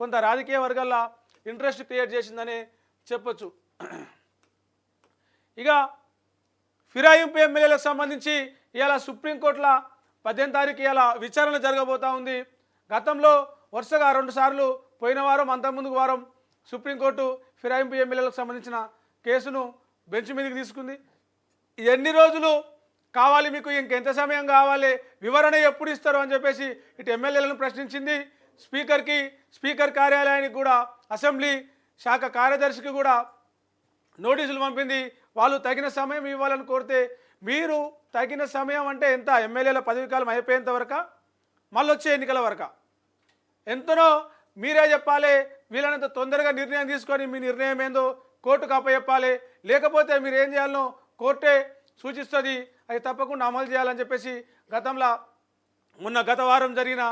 కొంత రాజకీయ వర్గాల్లో ఇంట్రెస్ట్ క్రియేట్ చేసిందని చెప్పొచ్చు. ఇక ఫిరాయింపు ఎమ్మెల్యేలకు సంబంధించి ఇవాళ సుప్రీంకోర్టులో 18 తారీఖు ఇవాళ విచారణ జరగబోతూ ఉంది. గతంలో వరుసగా 2 సార్లు పోయిన వారం అంతకుముందు వారం సుప్రీంకోర్టు ఫిరాయింపు ఎమ్మెల్యేలకు సంబంధించిన కేసును బెంచ్ మీదకి తీసుకుంది. ఎన్ని రోజులు కావాలి మీకు, ఇంకెంత సమయం కావాలి, వివరణ ఎప్పుడు ఇస్తారు అని చెప్పేసి ఇటు ఎమ్మెల్యేలను ప్రశ్నించింది. స్పీకర్ కార్యాలయానికి కూడా అసెంబ్లీ శాఖ కార్యదర్శికి కూడా నోటీసులు పంపింది. వాళ్ళు తగిన సమయం ఇవ్వాలని కోరితే మీరు తగిన సమయం అంటే ఎంత, ఎమ్మెల్యేల పదవీకాలం అయిపోయేంత వరక మళ్ళీ వచ్చే ఎన్నికల వరక ఎంతనో మీరే చెప్పాలి. వీళ్ళనంత తొందరగా నిర్ణయం తీసుకొని మీ నిర్ణయం ఏందో కోర్టుకు అప్పచెప్పాలి. లేకపోతే మీరు ఏం చేయాలనో కోర్టే సూచిస్తుంది, అది తప్పకుండా అమలు చేయాలని చెప్పేసి గత వారం జరిగిన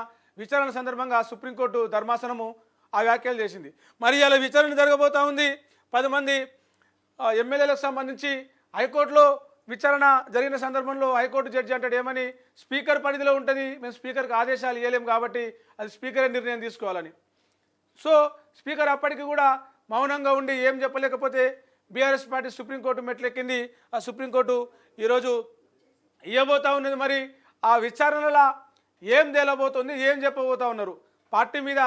విచారణ సందర్భంగా సుప్రీంకోర్టు ధర్మాసనము ఆ వ్యాఖ్యలు చేసింది. మరి ఇలా విచారణ జరగబోతూ ఉంది. 10 మంది ఎమ్మెల్యేలకు సంబంధించి హైకోర్టులో విచారణ జరిగిన సందర్భంలో హైకోర్టు జడ్జి అంటాడు ఏమని, స్పీకర్ పరిధిలో ఉంటుంది, మేము స్పీకర్కి ఆదేశాలు ఇవ్వలేము కాబట్టి అది స్పీకరే నిర్ణయం తీసుకోవాలని. సో స్పీకర్ అప్పటికి కూడా మౌనంగా ఉండి ఏం చెప్పలేకపోతే బీఆర్ఎస్ పార్టీ సుప్రీంకోర్టు మెట్లెక్కింది. ఆ సుప్రీంకోర్టు ఈరోజు ఇవ్వబోతూ ఉన్నది. మరి ఆ విచారణలో ఏం తేలబోతుంది, ఏం చెప్పబోతూ ఉన్నారు, పార్టీ మీద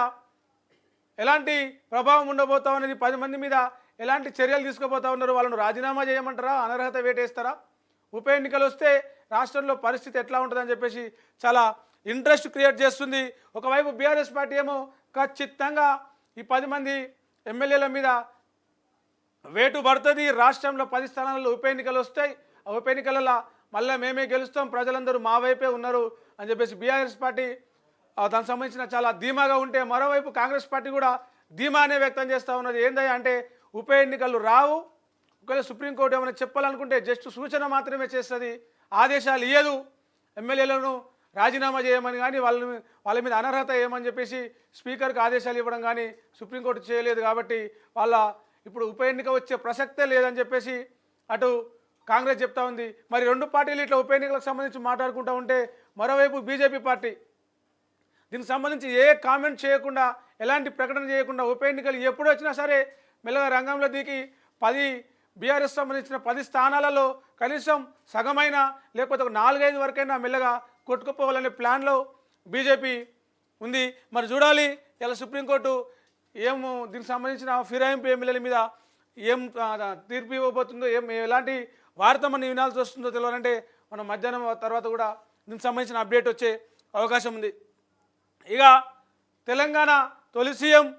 ఎలాంటి ప్రభావం ఉండబోతా ఉన్నది, 10 మంది మీద ఎలాంటి చర్యలు తీసుకోబోతా ఉన్నారు, వాళ్ళను రాజీనామా చేయమంటారా, అనర్హత వేటేస్తారా, ఉప ఎన్నికలు వస్తే రాష్ట్రంలో పరిస్థితి ఎట్లా ఉంటుందని చెప్పేసి చాలా ఇంట్రెస్ట్ క్రియేట్ చేస్తుంది. ఒకవైపు బీఆర్ఎస్ పార్టీ ఏమో ఖచ్చితంగా ఈ 10 మంది ఎమ్మెల్యేల మీద వేటు పడుతుంది, రాష్ట్రంలో 10 స్థానాలలో ఉప ఎన్నికలు వస్తాయి, ఆ ఉప ఎన్నికలలో మళ్ళీ మేమే గెలుస్తాం, ప్రజలందరూ మా వైపే ఉన్నారు అని చెప్పేసి బీఆర్ఎస్ పార్టీ దానికి సంబంధించిన చాలా ధీమాగా ఉంటే, మరోవైపు కాంగ్రెస్ పార్టీ కూడా ధీమానే వ్యక్తం చేస్తూ ఉన్నది. ఏందయ్యా అంటే ఉప ఎన్నికలు రావు, ఒకవేళ సుప్రీంకోర్టు ఏమైనా చెప్పాలనుకుంటే జస్ట్ సూచన మాత్రమే చేస్తుంది, ఆదేశాలు ఇయ్యదు, ఎమ్మెల్యేలను రాజీనామా చేయమని కానీ వాళ్ళ మీద అనర్హత ఏమని చెప్పేసి స్పీకర్కి ఆదేశాలు ఇవ్వడం కానీ సుప్రీంకోర్టు చేయలేదు. కాబట్టి ఇప్పుడు ఉప ఎన్నిక వచ్చే ప్రసక్తే లేదని చెప్పేసి అటు కాంగ్రెస్ చెప్తా ఉంది. మరి 2 పార్టీలు ఇట్లా ఉప ఎన్నికలకు సంబంధించి మాట్లాడుకుంటూ ఉంటే, మరోవైపు బీజేపీ పార్టీ దీనికి సంబంధించి ఏ కామెంట్ చేయకుండా, ఎలాంటి ప్రకటన చేయకుండా, ఉప ఎన్నికలు ఎప్పుడు వచ్చినా సరే మెల్లగా రంగంలో దిగి బీఆర్ఎస్ సంబంధించిన 10 స్థానాలలో కనీసం సగమైన లేకపోతే ఒక 4-5 వరకైనా మెల్లగా కొట్టుకుపోవాలనే ప్లాన్లో బీజేపీ ఉంది. మరి చూడాలి ఇలా సుప్రీంకోర్టు దీనికి సంబంధించిన ఫిరాయింపు ఎమ్మెల్యేల మీద ఏం తీర్పు ఇవ్వబోతుందో, ఎలాంటి వార్త మనం వినాల్సి వస్తుందో తెలియాలంటే మనం మధ్యాహ్నం తర్వాత కూడా దీనికి సంబంధించిన అప్డేట్ వచ్చే అవకాశం ఉంది. ఇక తెలంగాణ తొలి సీఎం